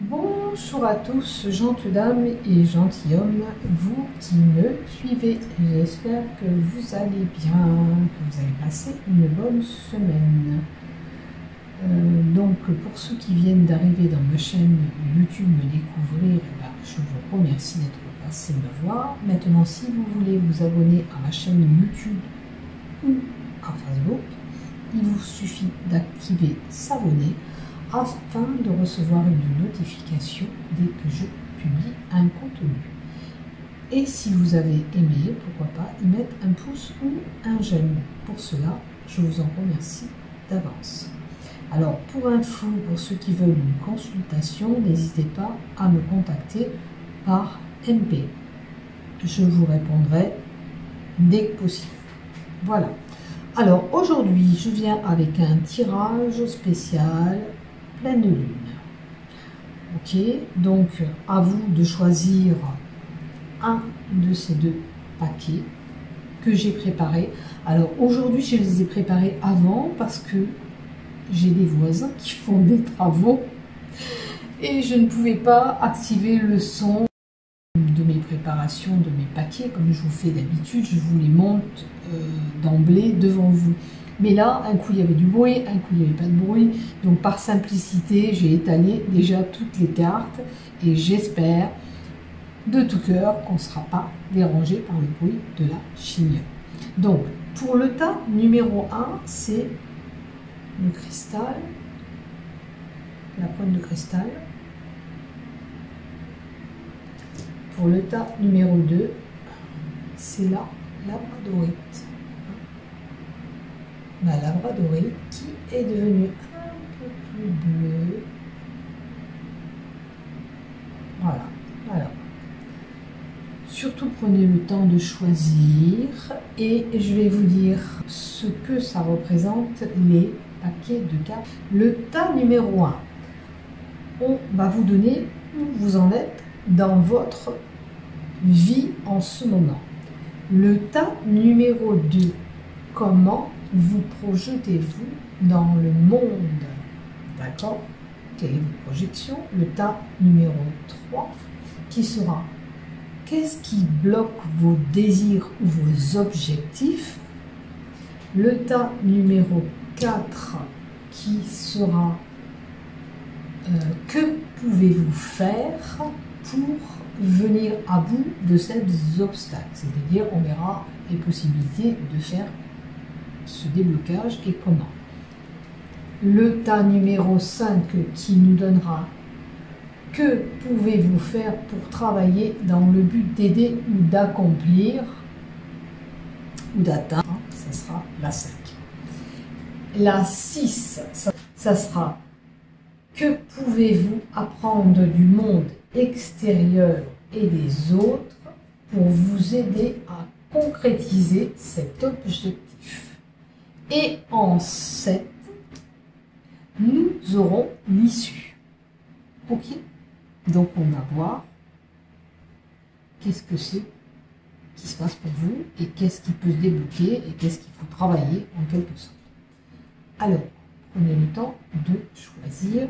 Bonjour à tous, gentes dames et gentilshommes, vous qui me suivez. J'espère que vous allez bien, que vous avez passé une bonne semaine. Donc pour ceux qui viennent d'arriver dans ma chaîne YouTube me découvrir, je vous remercie d'être passé me voir. Maintenant, si vous voulez vous abonner à ma chaîne YouTube ou à Facebook, il vous suffit d'activer s'abonner afin de recevoir une notification dès que je publie un contenu. Et si vous avez aimé, pourquoi pas y mettre un pouce ou un j'aime. Pour cela, je vous en remercie d'avance. Alors, pour info, pour ceux qui veulent une consultation, n'hésitez pas à me contacter par MP. Je vous répondrai dès que possible. Voilà. Alors, aujourd'hui, je viens avec un tirage spécial pleine lune. Ok, donc à vous de choisir un de ces deux paquets que j'ai préparés. Alors aujourd'hui, je les ai préparés avant parce que j'ai des voisins qui font des travaux et je ne pouvais pas activer le son de mes préparations, de mes paquets, comme je vous fais d'habitude. Je vous les monte d'emblée devant vous. Mais là, un coup il y avait du bruit, un coup il n'y avait pas de bruit. Donc par simplicité, j'ai étalé déjà toutes les cartes et j'espère de tout cœur qu'on ne sera pas dérangé par le bruit de la chignotte. Donc pour le tas numéro 1, c'est le cristal, la pointe de cristal. Pour le tas numéro 2, c'est la labradorite. La labradorite qui est devenue un peu plus bleue. Voilà, voilà. Surtout prenez le temps de choisir et je vais vous dire ce que ça représente les paquets de cartes. Le tas numéro 1, on va vous donner où vous en êtes dans votre vie en ce moment. Le tas numéro 2, comment vous projetez-vous dans le monde? D'accord? Quelle est votre projection? Le tas numéro 3 qui sera qu'est-ce qui bloque vos désirs ou vos objectifs? Le tas numéro 4 qui sera que pouvez-vous faire pour venir à bout de ces obstacles? C'est-à-dire on verra les possibilités de faire ce déblocage et comment. Le tas numéro 5 qui nous donnera que pouvez-vous faire pour travailler dans le but d'aider ou d'accomplir ou d'atteindre, ça sera la 5. La 6, ça sera que pouvez-vous apprendre du monde extérieur et des autres pour vous aider à concrétiser cet objectif. Et en 7, nous aurons l'issue. Ok? Donc on va voir qu'est-ce que c'est qui se passe pour vous et qu'est-ce qui peut se débloquer et qu'est-ce qu'il faut travailler en quelque sorte. Alors, prenez le temps de choisir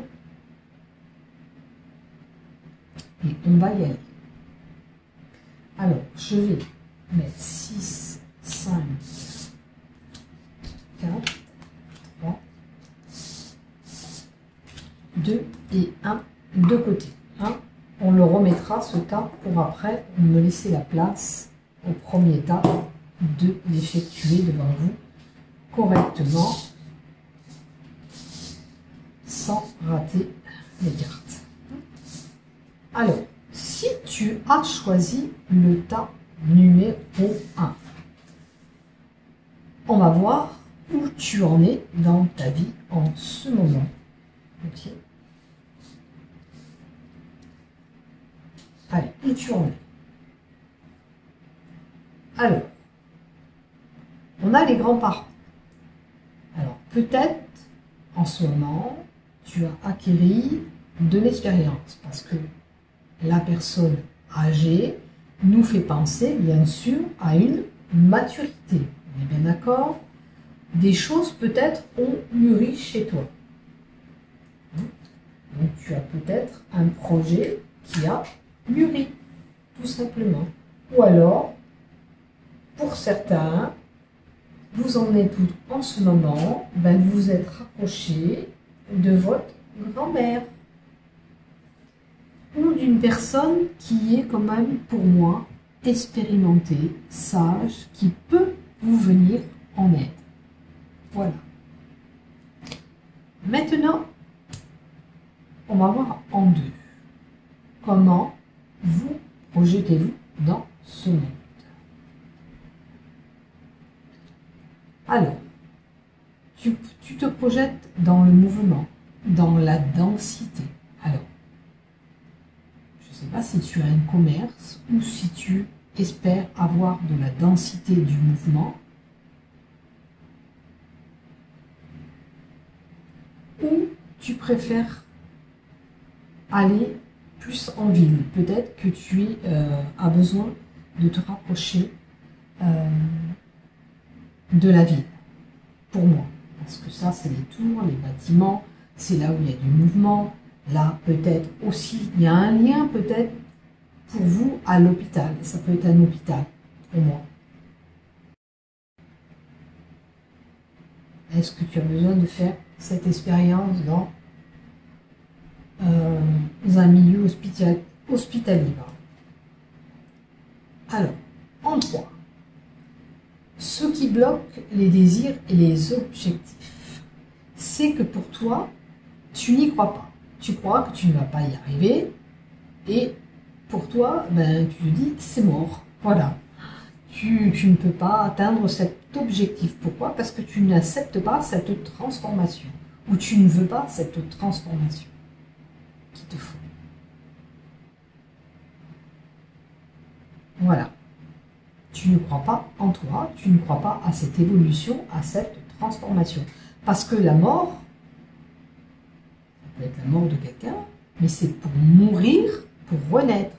et on va y aller. Alors, je vais mettre 6, 5, 4, 3, 2 et 1 de côté. On le remettra ce tas pour après me laisser la place au premier tas de l'effectuer devant vous correctement sans rater les cartes. Alors, si tu as choisi le tas numéro 1, on va voir où tu en es dans ta vie en ce moment. Ok. Allez, où tu en es? Alors, on a les grands-parents. Alors, peut-être, en ce moment, tu as acquis de l'expérience, parce que la personne âgée nous fait penser, bien sûr, à une maturité. On est bien d'accord? Des choses, peut-être, ont mûri chez toi. Donc tu as peut-être un projet qui a mûri, tout simplement. Ou alors, pour certains, vous en êtes où en ce moment, ben vous vous êtes rapproché de votre grand-mère ou d'une personne qui est quand même, pour moi, expérimentée, sage, qui peut vous venir en aide. Voilà. Maintenant, on va voir en deux. Comment vous projetez-vous dans ce monde? Alors, tu te projettes dans le mouvement, dans la densité. Alors, je ne sais pas si tu as un commerce ou si tu espères avoir de la densité du mouvement, ou tu préfères aller plus en ville. Peut-être que tu as besoin de te rapprocher de la ville, pour moi. Parce que ça, c'est les tours, les bâtiments, c'est là où il y a du mouvement. Là, peut-être aussi, il y a un lien peut-être pour vous à l'hôpital. Ça peut être un hôpital, pour moi. Est-ce que tu as besoin de faire cette expérience dans un milieu hospitalier? Alors, en 3. Ce qui bloque les désirs et les objectifs, c'est que pour toi, tu n'y crois pas. Tu crois que tu ne vas pas y arriver et pour toi, ben, tu te dis c'est mort. Voilà. Tu ne peux pas atteindre cet objectif. Pourquoi? Parce que tu n'acceptes pas cette transformation ou tu ne veux pas cette transformation qu'il te faut. Voilà. Tu ne crois pas en toi, tu ne crois pas à cette évolution, à cette transformation. Parce que la mort, ça peut être la mort de quelqu'un, mais c'est pour mourir, pour renaître.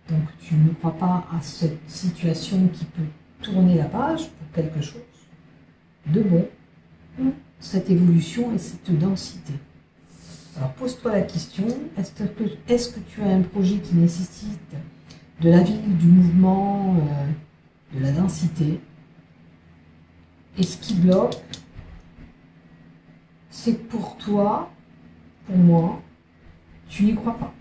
Donc tu ne crois pas à cette situation qui peut tourner la page pour quelque chose de bon, ou cette évolution et cette densité. Alors pose-toi la question, est-ce que tu as un projet qui nécessite de la vie, du mouvement, de la densité? Et ce qui bloque, c'est que pour toi, pour moi, tu n'y crois pas.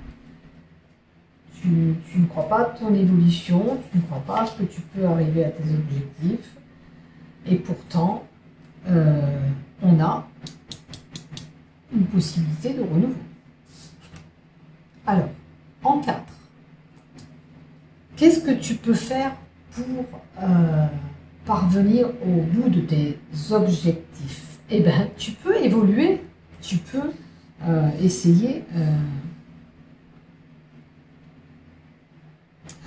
Tu ne crois pas à ton évolution, tu ne crois pas à ce que tu peux arriver à tes objectifs. Et pourtant, on a une possibilité de renouveau. Alors, en 4. Qu'est-ce que tu peux faire pour parvenir au bout de tes objectifs? Eh bien, tu peux évoluer, tu peux essayer.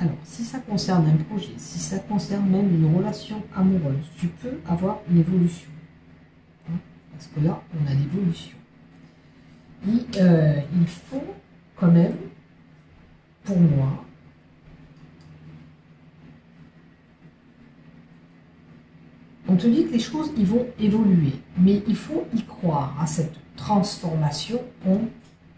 Alors, si ça concerne un projet, si ça concerne même une relation amoureuse, tu peux avoir une évolution. Hein, parce que là, on a l'évolution. Il faut quand même, pour moi, on te dit que les choses ils vont évoluer, mais il faut y croire à cette transformation. On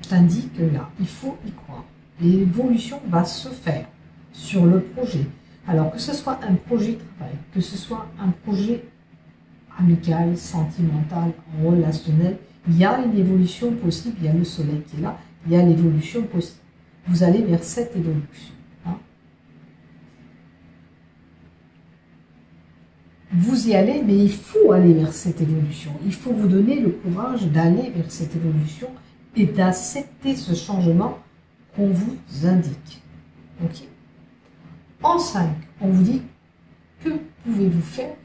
t'indique là, il faut y croire. L'évolution va se faire sur le projet. Alors que ce soit un projet de travail, que ce soit un projet amical, sentimental, relationnel, il y a une évolution possible. Il y a le soleil qui est là, il y a l'évolution possible. Vous allez vers cette évolution. Vous y allez, mais il faut aller vers cette évolution. Il faut vous donner le courage d'aller vers cette évolution et d'accepter ce changement qu'on vous indique. Okay. En 5, on vous dit que pouvez-vous faire?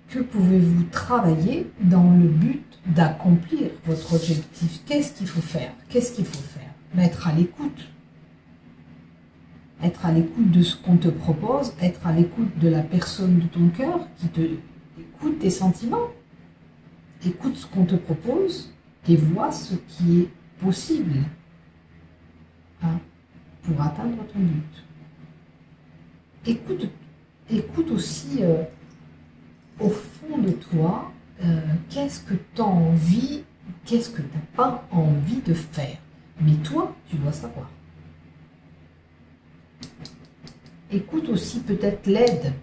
Que pouvez-vous travailler dans le but d'accomplir votre objectif? Qu'est-ce qu'il faut faire? Qu'est-ce qu'il faut faire? Être à l'écoute. Être à l'écoute de ce qu'on te propose, être à l'écoute de la personne de ton cœur qui te écoute tes sentiments, écoute ce qu'on te propose et vois ce qui est possible pour atteindre ton but. Écoute aussi au fond de toi qu'est-ce que tu as envie, qu'est-ce que tu n'as pas envie de faire. Mais toi, tu dois savoir. Écoute aussi peut-être l'aide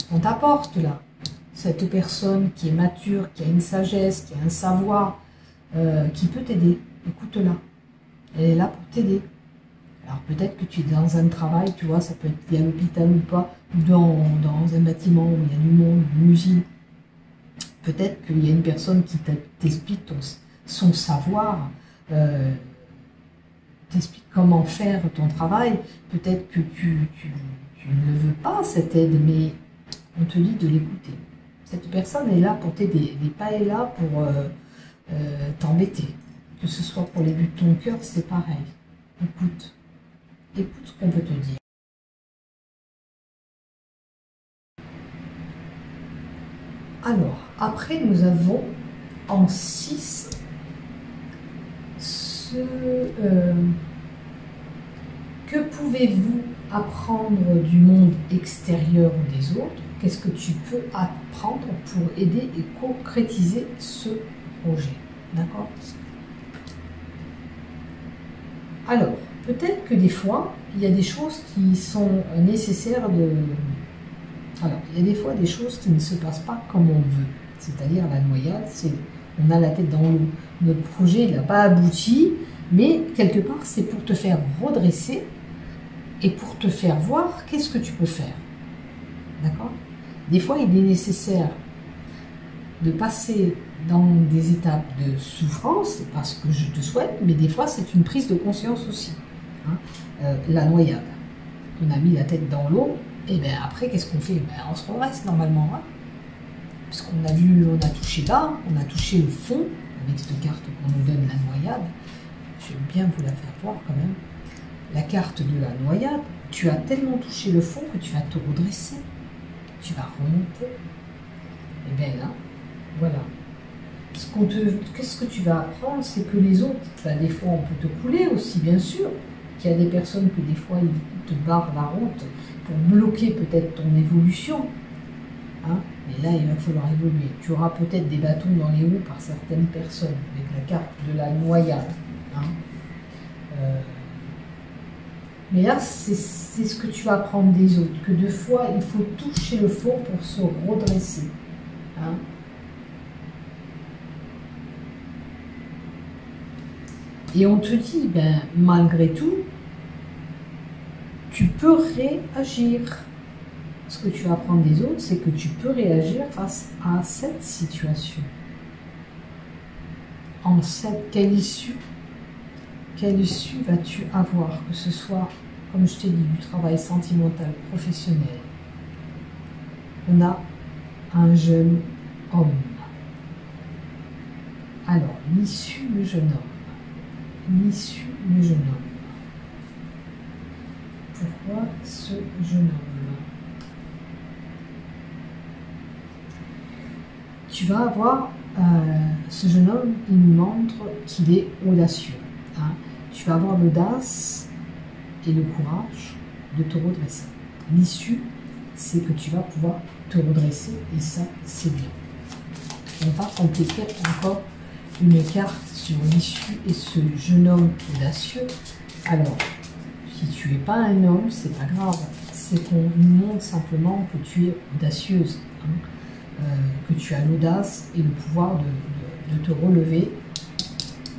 qu'on t'apporte là. Cette personne qui est mature, qui a une sagesse, qui a un savoir, qui peut t'aider. Écoute-la. Elle est là pour t'aider. Alors peut-être que tu es dans un travail, tu vois, ça peut être lié à l'hôpital ou pas, ou dans un bâtiment où il y a du monde, une usine. Peut-être qu'il y a une personne qui t'explique son savoir, t'explique comment faire ton travail. Peut-être que tu ne veux pas cette aide, mais on te dit de l'écouter. Cette personne est là pour t'aider, elle n'est pas là pour t'embêter. Que ce soit pour les buts de ton cœur, c'est pareil. Écoute. Écoute ce qu'on veut te dire. Alors, après, nous avons en 6 que pouvez-vous apprendre du monde extérieur ou des autres? Qu'est-ce que tu peux apprendre pour aider et concrétiser ce projet? D'accord? Alors, peut-être que des fois, il y a des choses qui sont nécessaires de... Alors, il y a des fois des choses qui ne se passent pas comme on veut. C'est-à-dire la noyade, c'est on a la tête dans l'eau. Notre projet n'a pas abouti, mais quelque part, c'est pour te faire redresser et pour te faire voir qu'est-ce que tu peux faire. D'accord? Des fois, il est nécessaire de passer dans des étapes de souffrance, c'est pas ce que je te souhaite, mais des fois, c'est une prise de conscience aussi. Hein? La noyade. On a mis la tête dans l'eau, et bien après, qu'est-ce qu'on fait? Ben, on se redresse normalement. Hein? Parce qu'on a vu, on a touché là, on a touché le fond, avec cette carte qu'on nous donne, la noyade. Je vais bien vous la faire voir quand même. La carte de la noyade, tu as tellement touché le fond que tu vas te redresser. Tu vas remonter. Et bien là, voilà. Qu'est-ce que tu vas apprendre, c'est que les autres, ben, des fois on peut te couler aussi, bien sûr. Qu'il y a des personnes que des fois ils te barrent la route pour bloquer peut-être ton évolution. Hein? Mais là, il va falloir évoluer. Tu auras peut-être des bâtons dans les roues par certaines personnes, avec la carte de la noyade. Hein? Mais là, c'est ce que tu vas apprendre des autres, que deux fois, il faut toucher le fond pour se redresser. Hein? Et on te dit, ben, malgré tout, tu peux réagir. Ce que tu vas apprendre des autres, c'est que tu peux réagir face à cette situation. Quelle issue vas-tu avoir? Que ce soit, comme je t'ai dit, du travail sentimental, professionnel. On a un jeune homme. Alors, l'issue du jeune homme. L'issue du jeune homme. Pourquoi ce jeune homme? Tu vas avoir, ce jeune homme, il nous montre qu'il est audacieux. Hein. Tu vas avoir l'audace et le courage de te redresser. L'issue, c'est que tu vas pouvoir te redresser et ça, c'est bien. On va compléter encore une carte sur l'issue et ce jeune homme audacieux. Alors, si tu n'es pas un homme, c'est pas grave. C'est qu'on nous montre simplement que tu es audacieuse. Hein. Que tu as l'audace et le pouvoir de te relever.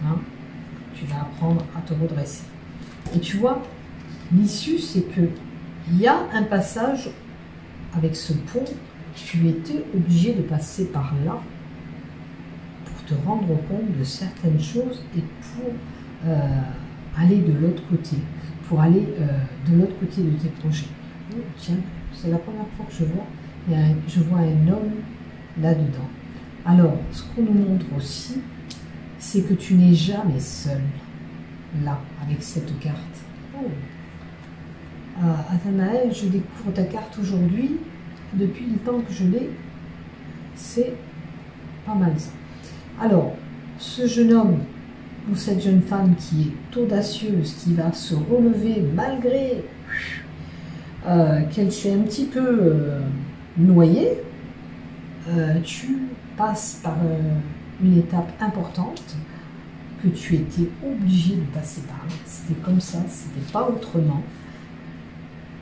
Hein. Tu vas apprendre à te redresser. Et tu vois, l'issue, c'est qu'il y a un passage avec ce pont. Tu étais obligé de passer par là pour te rendre compte de certaines choses et pour aller de l'autre côté. Pour aller de l'autre côté de tes projets. Oh, tiens, c'est la première fois que je vois un homme là-dedans. Alors, ce qu'on nous montre aussi, c'est que tu n'es jamais seul, là, avec cette carte. Oh. Athanaël, je découvre ta carte aujourd'hui. Depuis le temps que je l'ai, c'est pas mal ça. Alors, ce jeune homme ou cette jeune femme qui est audacieuse, qui va se relever malgré qu'elle s'est un petit peu noyée, tu passes par une étape importante que tu étais obligé de passer par là. C'était comme ça, c'était pas autrement.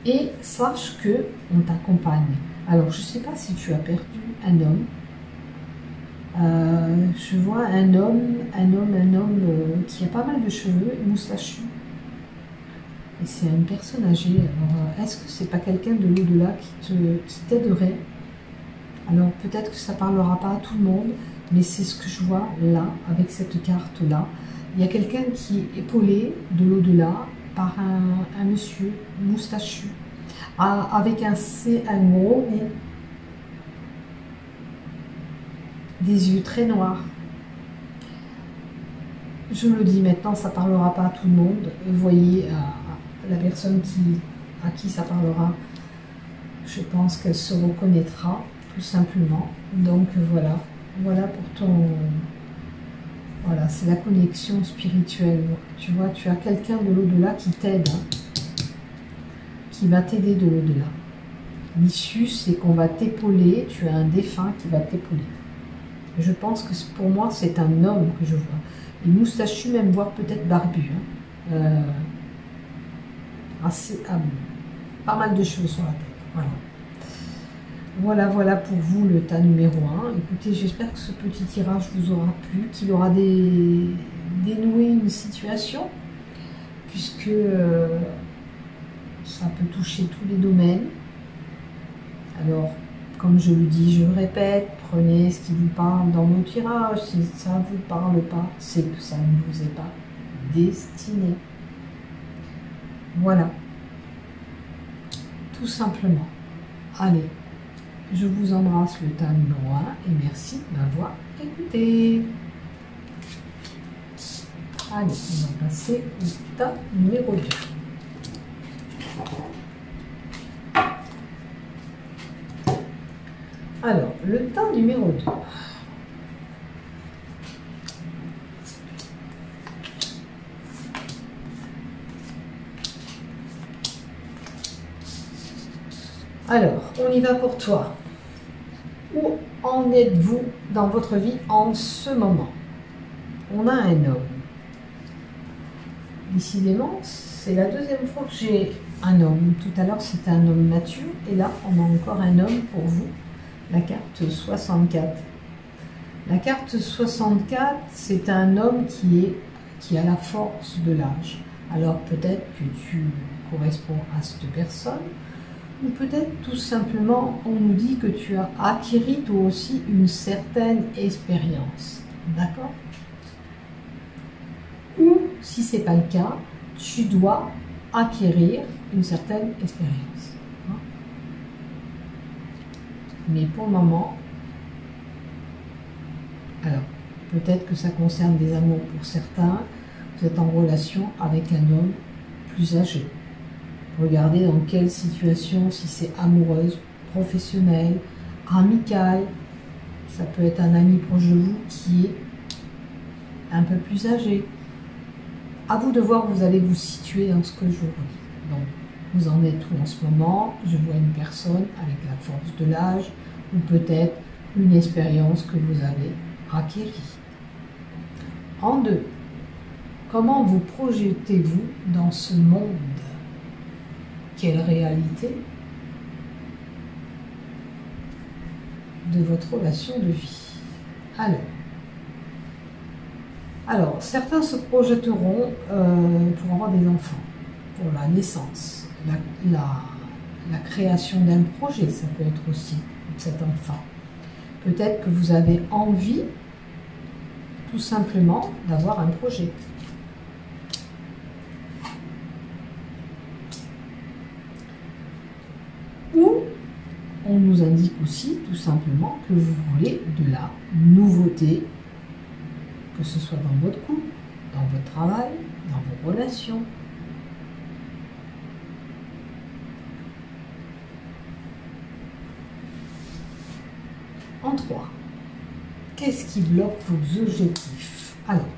Et sache que on t'accompagne. Alors, je ne sais pas si tu as perdu un homme. Je vois un homme qui a pas mal de cheveux, moustachu. Et c'est une personne âgée. Alors, est-ce que c'est pas quelqu'un de l'au-delà qui t'aiderait? Alors, peut-être que ça parlera pas à tout le monde, mais c'est ce que je vois là, avec cette carte-là. Il y a quelqu'un qui est épaulé de l'au-delà par un monsieur moustachu, avec un gros nez, des yeux très noirs. Je le dis maintenant, ça parlera pas à tout le monde. Vous voyez, la personne à qui ça parlera, je pense qu'elle se reconnaîtra, tout simplement. Donc voilà, voilà pour ton... Voilà, c'est la connexion spirituelle. Tu vois, tu as quelqu'un de l'au-delà qui t'aide, hein, qui va t'aider de l'au-delà. L'issue, c'est qu'on va t'épauler, tu as un défunt qui va t'épauler. Je pense que pour moi, c'est un homme que je vois. Et moustachu, même voire peut-être barbu. Hein. Pas mal de cheveux sur la tête. Voilà. Voilà pour vous le tas numéro 1. Écoutez, j'espère que ce petit tirage vous aura plu, qu'il aura dénoué une situation, puisque ça peut toucher tous les domaines. Alors, comme je le dis, je le répète, prenez ce qui vous parle dans mon tirage. Si ça ne vous parle pas, c'est que ça ne vous est pas destiné. Voilà. Tout simplement. Allez. Je vous embrasse le tas numéro 1 et merci de m'avoir écouté. Allez, on va passer au tas numéro 2. Alors, le tas numéro 2. Alors, on y va pour toi. Où en êtes-vous dans votre vie en ce moment? On a un homme. Décidément, c'est la deuxième fois que j'ai un homme. Tout à l'heure, c'était un homme nature. Et là, on a encore un homme pour vous. La carte 64. La carte 64, c'est un homme qui a la force de l'âge. Alors, peut-être que tu corresponds à cette personne. Ou peut-être tout simplement, on nous dit que tu as acquis toi aussi une certaine expérience. D'accord? Ou, si ce n'est pas le cas, tu dois acquérir une certaine expérience. Hein? Mais pour le moment, alors, peut-être que ça concerne des amours pour certains, vous êtes en relation avec un homme plus âgé. Regardez dans quelle situation, si c'est amoureuse, professionnelle, amicale, ça peut être un ami proche de vous qui est un peu plus âgé. À vous de voir où vous allez vous situer dans ce que je vous dis. Donc, vous en êtes où en ce moment? Je vois une personne avec la force de l'âge ou peut-être une expérience que vous avez acquérie. En 2, comment vous projetez-vous dans ce monde? Quelle réalité de votre relation de vie? Alors, certains se projetteront pour avoir des enfants, pour la naissance, la création d'un projet, ça peut être aussi cet enfant. Peut-être que vous avez envie, tout simplement, d'avoir un projet. On nous indique aussi tout simplement que vous voulez de la nouveauté, que ce soit dans votre couple, dans votre travail, dans vos relations. En 3, qu'est-ce qui bloque vos objectifs? Alors,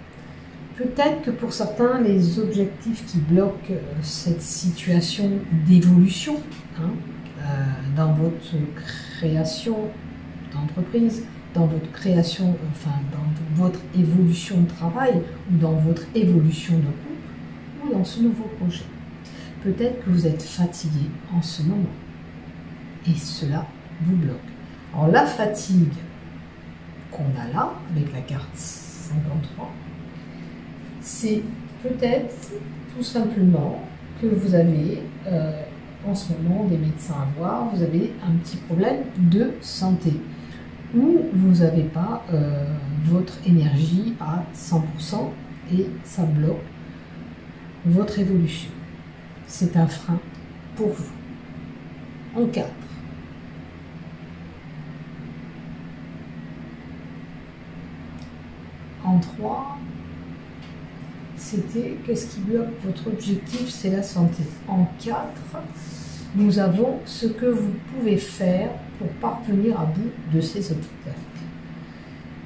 peut-être que pour certains, les objectifs qui bloquent cette situation d'évolution, hein, dans votre création d'entreprise, dans votre création, enfin dans votre évolution de travail, ou dans votre évolution de couple, ou dans ce nouveau projet. Peut-être que vous êtes fatigué en ce moment, et cela vous bloque. Alors la fatigue qu'on a là, avec la carte 53, c'est peut-être tout simplement que vous avez en ce moment des médecins à voir, vous avez un petit problème de santé, où vous n'avez pas votre énergie à 100% et ça bloque votre évolution. C'est un frein pour vous. En 4. En 3, c'était qu'est-ce qui bloque votre objectif, c'est la santé. En 4, nous avons ce que vous pouvez faire pour parvenir à bout de ces obstacles.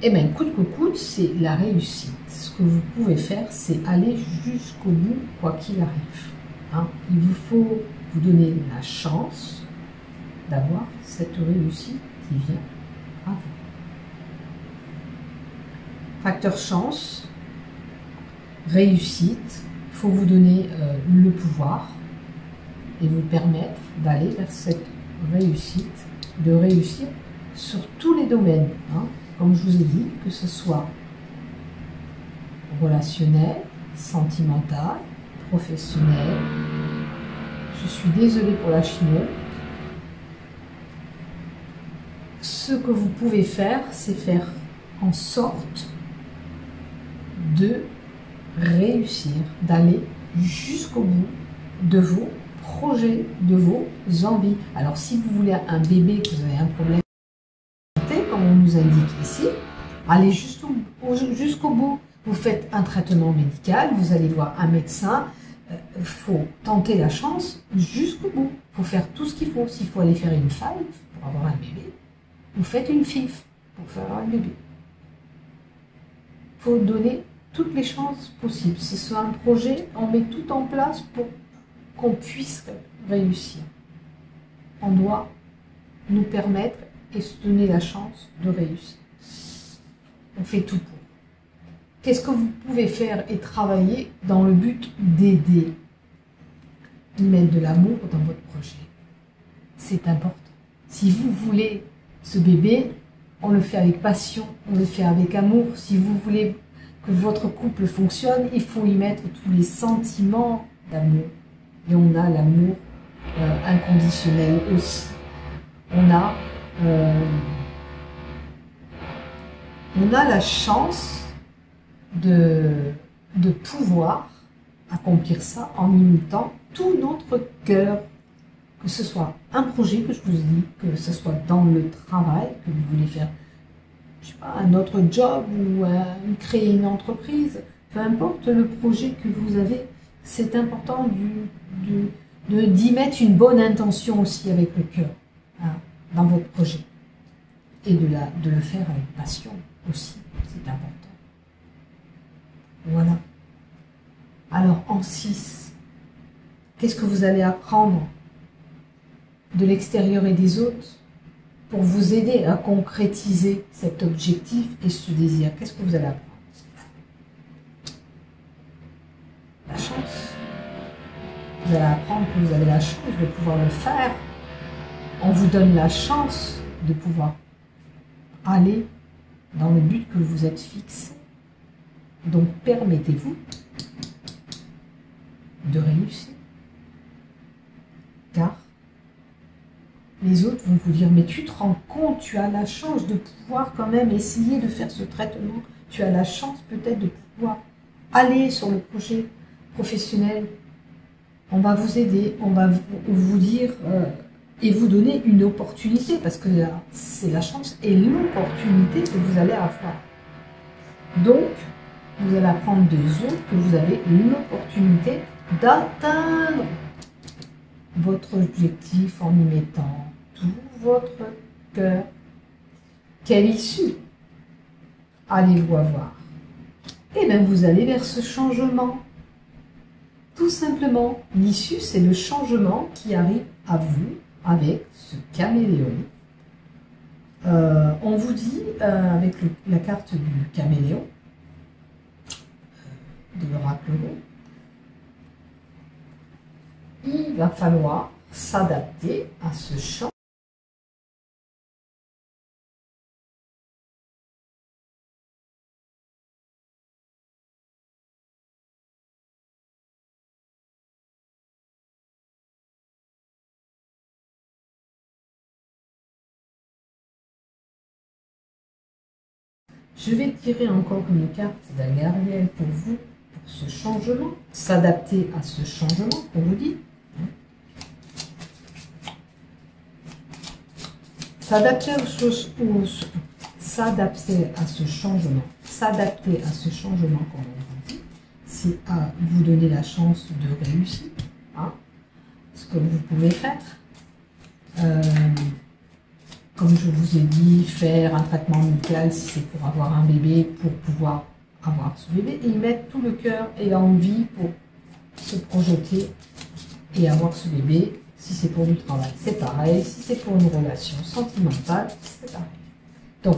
Eh bien, coûte que coûte, c'est la réussite. Ce que vous pouvez faire, c'est aller jusqu'au bout, quoi qu'il arrive. Hein? Il vous faut vous donner la chance d'avoir cette réussite qui vient à vous. Facteur chance, réussite, il faut vous donner le pouvoir et vous permettre d'aller vers cette réussite, de réussir sur tous les domaines. Hein? Comme je vous ai dit, que ce soit relationnel, sentimental, professionnel. Je suis désolée pour la chignote. Ce que vous pouvez faire, c'est faire en sorte de réussir, d'aller jusqu'au bout de vos projets, de vos envies. Alors si vous voulez un bébé, que vous avez un problème de santé, comme on nous indique ici, allez jusqu'au bout. Vous faites un traitement médical, vous allez voir un médecin, il faut tenter la chance jusqu'au bout. Il faut faire tout ce qu'il faut. S'il faut aller faire une FIV pour avoir un bébé, vous faites une FIV pour faire un bébé. Il faut donner toutes les chances possibles. Si c'est un projet, on met tout en place pour qu'on puisse réussir. On doit nous permettre et se donner la chance de réussir. On fait tout pour. Qu'est-ce que vous pouvez faire et travailler dans le but d'aider, mettre de l'amour dans votre projet? C'est important. Si vous voulez ce bébé, on le fait avec passion, on le fait avec amour. Si vous voulez que votre couple fonctionne, il faut y mettre tous les sentiments d'amour. Et on a l'amour inconditionnel aussi. On a la chance de pouvoir accomplir ça en imitant tout notre cœur. Que ce soit un projet que je vous dis, que ce soit dans le travail que vous voulez faire, je sais pas, un autre job ou créer une entreprise, peu importe le projet que vous avez, c'est important d'y mettre une bonne intention aussi avec le cœur, hein, dans votre projet. Et de le faire avec passion aussi, c'est important. Voilà. Alors en 6, qu'est-ce que vous allez apprendre de l'extérieur et des autres pour vous aider à concrétiser cet objectif et ce désir? Qu'est-ce que vous allez apprendre? La chance. Vous allez apprendre que vous avez la chance de pouvoir le faire. On vous donne la chance de pouvoir aller dans le but que vous êtes fixé. Donc permettez-vous de réussir. Car les autres vont vous dire, mais tu te rends compte, tu as la chance de pouvoir quand même essayer de faire ce traitement. Tu as la chance peut-être de pouvoir aller sur le projet professionnel. On va vous aider, on va vous dire et vous donner une opportunité, parce que c'est la chance et l'opportunité que vous allez avoir. Donc, vous allez apprendre des autres que vous avez l'opportunité d'atteindre votre objectif en y mettant tout votre cœur. Quelle issue allez-vous avoir? Eh bien, vous allez vers ce changement. Tout simplement, l'issue, c'est le changement qui arrive à vous avec ce caméléon. On vous dit, avec la carte du caméléon, de l'oracle rond, il va falloir s'adapter à ce champ. Je vais tirer encore une carte d'un guerrier pour vous, pour ce changement, s'adapter à ce changement, on vous dit. S'adapter à ce changement, comme on vous dit, c'est à vous donner la chance de réussir, hein, ce que vous pouvez faire. Comme je vous ai dit, faire un traitement médical si c'est pour avoir un bébé, pour pouvoir avoir ce bébé, et y mettre tout le cœur et l'envie pour se projeter et avoir ce bébé. Si c'est pour du travail, c'est pareil. Si c'est pour une relation sentimentale, c'est pareil. Donc,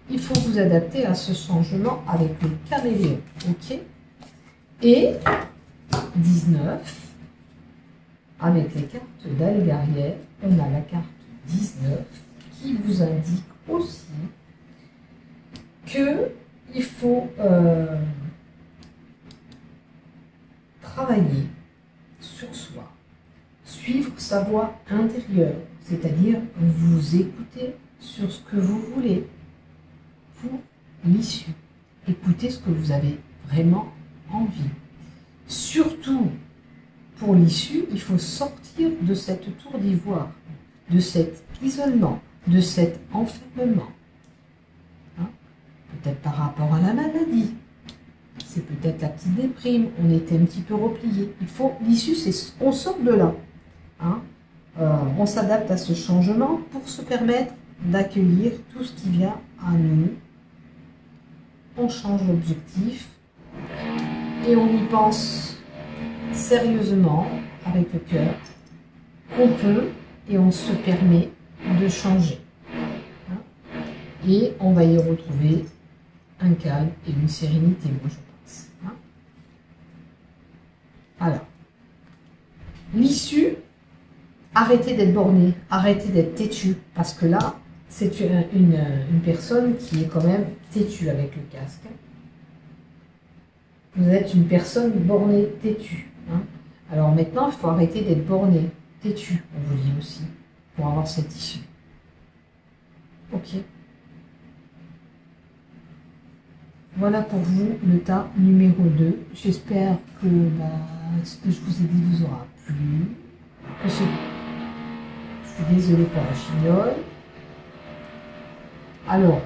il faut vous adapter à ce changement avec le caméléon, ok? Et 19, avec les cartes d'Algariel, on a la carte 19, qui vous indique aussi qu'il faut travailler sur soi, suivre sa voix intérieure, c'est-à-dire vous écouter sur ce que vous voulez pour l'issue. Écoutez ce que vous avez vraiment envie. Surtout, pour l'issue, il faut sortir de cette tour d'ivoire, de cet isolement, de cet enfermement. Hein? Peut-être par rapport à la maladie. C'est peut-être la petite déprime. On était un petit peu replié. L'issue, c'est on sort de là. Hein? On s'adapte à ce changement pour se permettre d'accueillir tout ce qui vient à nous. On change l'objectif et on y pense sérieusement, avec le cœur, qu'on peut et on se permet de changer. Et on va y retrouver un calme et une sérénité, moi je pense. Alors, l'issue, arrêtez d'être borné, arrêtez d'être têtu, parce que là, c'est une personne qui est quand même têtue avec le casque. Vous êtes une personne bornée, têtue. Hein. Alors maintenant, il faut arrêter d'être borné, têtu, on vous dit aussi, pour avoir cette issue. Ok. Voilà pour vous le tas numéro 2. J'espère que ce que je vous ai dit vous aura plu. Je suis désolée pour la chignole. Alors,